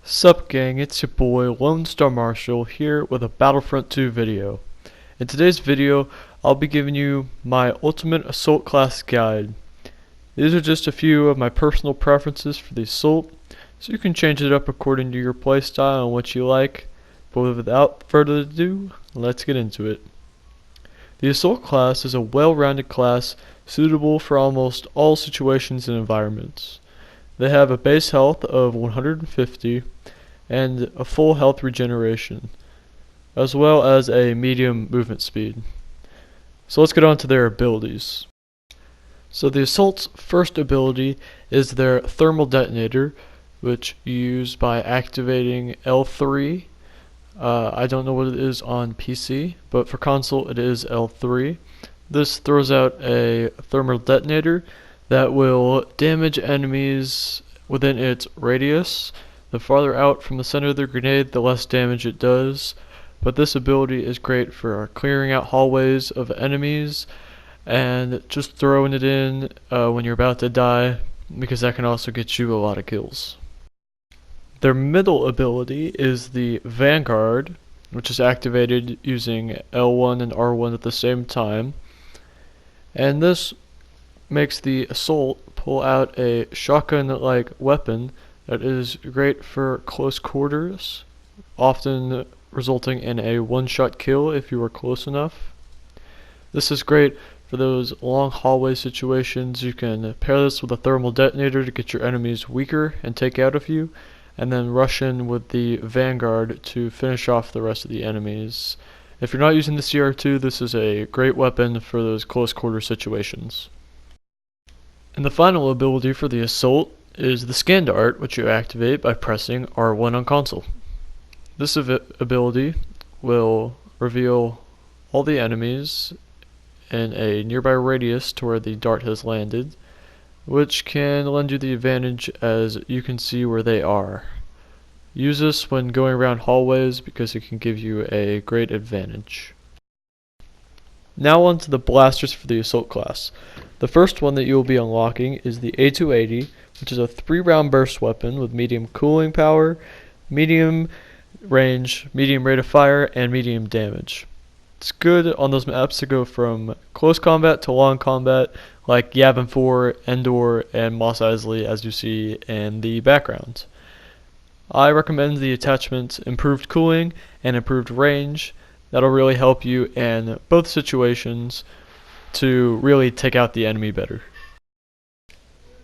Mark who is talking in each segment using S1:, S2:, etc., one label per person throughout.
S1: Sup gang, it's your boy Lone Star Marshall here with a Battlefront 2 video. In today's video, I'll be giving you my ultimate assault class guide. These are just a few of my personal preferences for the assault, so you can change it up according to your playstyle and what you like. But without further ado, let's get into it. The assault class is a well-rounded class suitable for almost all situations and environments. They have a base health of 150 and a full health regeneration, as well as a medium movement speed. So let's get on to their abilities. So the assault's first ability is their thermal detonator, which you use by activating L3. I don't know what it is on PC, but for console it is L3. This throws out a thermal detonator that will damage enemies within its radius. The farther out from the center of the grenade, the less damage it does. But this ability is great for clearing out hallways of enemies and just throwing it in when you're about to die, because that can also get you a lot of kills. Their middle ability is the Vanguard, which is activated using L1 and R1 at the same time. And this makes the assault pull out a shotgun-like weapon that is great for close quarters, often resulting in a one-shot kill if you are close enough. This is great for those long hallway situations. You can pair this with a thermal detonator to get your enemies weaker and take out of you, and then rush in with the Vanguard to finish off the rest of the enemies. If you're not using the CR2, this is a great weapon for those close quarter situations. And the final ability for the assault is the Scan Dart, which you activate by pressing R1 on console. This ability will reveal all the enemies in a nearby radius to where the dart has landed, which can lend you the advantage as you can see where they are. Use this when going around hallways because it can give you a great advantage. Now on to the blasters for the assault class. The first one that you will be unlocking is the A280, which is a 3-round burst weapon with medium cooling power, medium range, medium rate of fire, and medium damage. It's good on those maps to go from close combat to long combat, like Yavin 4, Endor, and Mos Eisley, as you see in the background. I recommend the attachment improved cooling and improved range. That'll really help you in both situations to really take out the enemy better.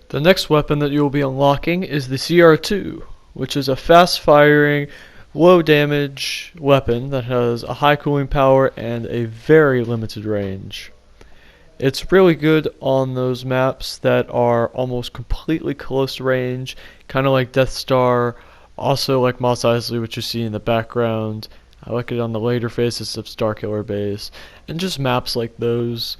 S1: The next weapon that you will be unlocking is the CR2, which is a fast-firing, low-damage weapon that has a high cooling power and a very limited range. It's really good on those maps that are almost completely close range, kind of like Death Star, also like Mos Eisley, which you see in the background. I like it on the later phases of Starkiller Base, and just maps like those.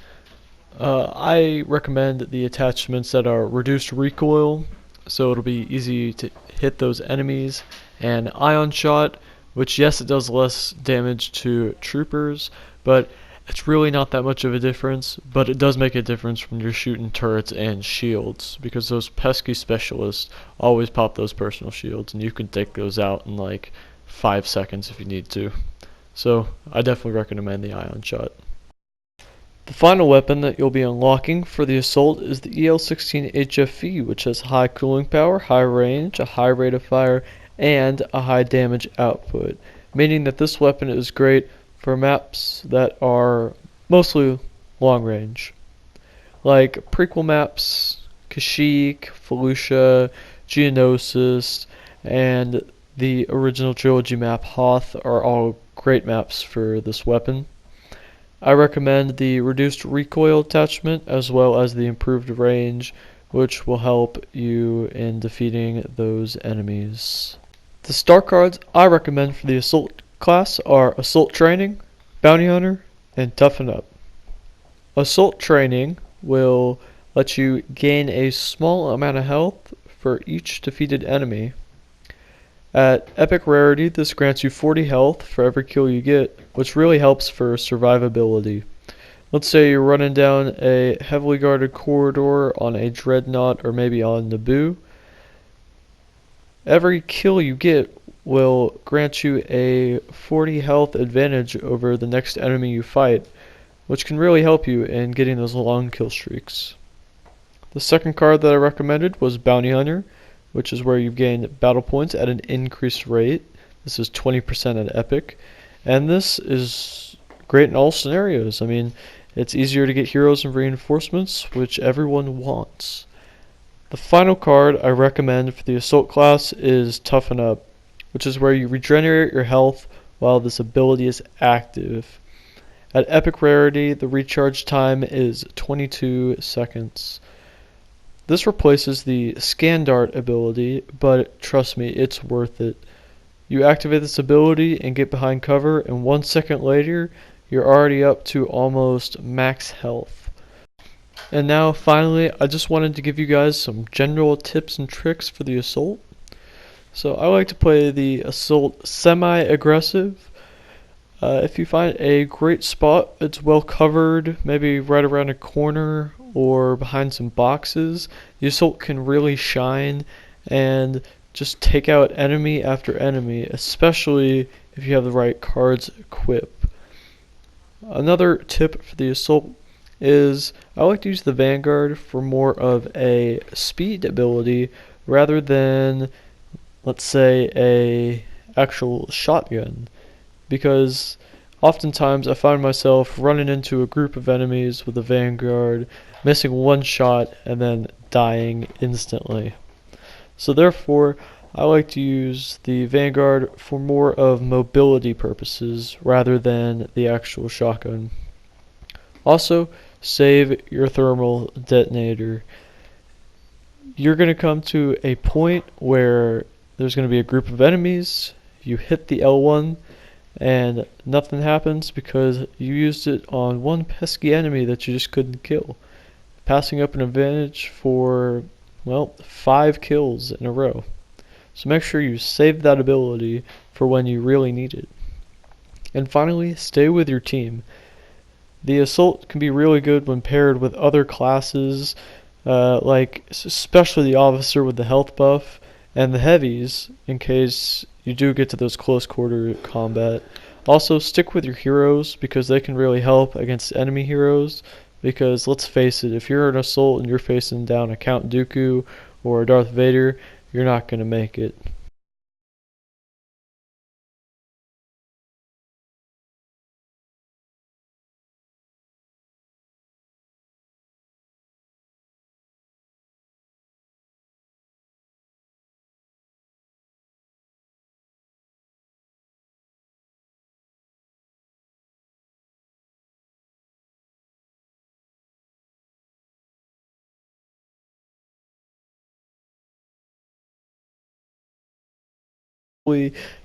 S1: I recommend the attachments that are reduced recoil, so it'll be easy to hit those enemies, and Ion Shot, which yes, it does less damage to troopers, but it's really not that much of a difference, but it does make a difference when you're shooting turrets and shields, because those pesky specialists always pop those personal shields, and you can take those out in like 5 seconds if you need to. So I definitely recommend the Ion Shot. The final weapon that you'll be unlocking for the assault is the EL-16 HFE, which has high cooling power, high range, a high rate of fire, and a high damage output, meaning that this weapon is great for maps that are mostly long range, like prequel maps, Kashyyyk, Felucia, Geonosis, and the original trilogy map Hoth are all great maps for this weapon. I recommend the reduced recoil attachment as well as the improved range, which will help you in defeating those enemies. The star cards I recommend for the assault class are Assault Training, Bounty Hunter, and Toughen Up. Assault Training will let you gain a small amount of health for each defeated enemy. At epic rarity, this grants you 40 health for every kill you get, which really helps for survivability. Let's say you're running down a heavily guarded corridor on a dreadnought or maybe on Naboo, Every kill you get will grant you a 40 health advantage over the next enemy you fight, which can really help you in getting those long kill streaks. The second card that I recommended was Bounty Hunter, which is where you gain battle points at an increased rate. This is 20% at Epic, and this is great in all scenarios. I mean, it's easier to get heroes and reinforcements, which everyone wants. The final card I recommend for the Assault class is Toughen Up, which is where you regenerate your health while this ability is active. At Epic Rarity, the recharge time is 22 seconds. This replaces the Scan Dart ability, but trust me, it's worth it. You activate this ability and get behind cover, and 1 second later, you're already up to almost max health. And now, finally, I just wanted to give you guys some general tips and tricks for the Assault. So I like to play the Assault semi-aggressive. If you find a great spot that's well covered, maybe right around a corner or behind some boxes, the Assault can really shine and just take out enemy after enemy, especially if you have the right cards equipped. Another tip for the Assault is I like to use the Vanguard for more of a speed ability rather than, let's say, a actual shotgun, because oftentimes I find myself running into a group of enemies with a Vanguard, missing one shot, and then dying instantly. So therefore, I like to use the Vanguard for more of mobility purposes rather than the actual shotgun. Also, save your thermal detonator. You're going to come to a point where there's going to be a group of enemies, you hit the L1, and nothing happens because you used it on one pesky enemy that you just couldn't kill, passing up an advantage for, well, 5 kills in a row. So make sure you save that ability for when you really need it. And finally, stay with your team. The Assault can be really good when paired with other classes, like especially the Officer with the health buff, and the Heavies in case you do get to those close quarter combat. Also, stick with your heroes because they can really help against enemy heroes, because let's face it, if you're an Assault and you're facing down a Count Dooku or a Darth Vader, you're not going to make it.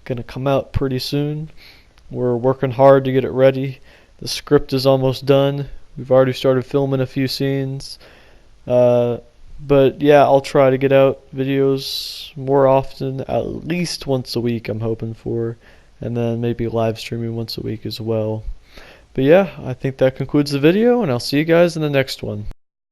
S1: Gonna come out pretty soon. We're working hard to get it ready. The script is almost done. We've already started filming a few scenes. But yeah, I'll try to get out videos more often, at least once a week I'm hoping for, and then maybe live streaming once a week as well. But yeah, I think that concludes the video, and I'll see you guys in the next one.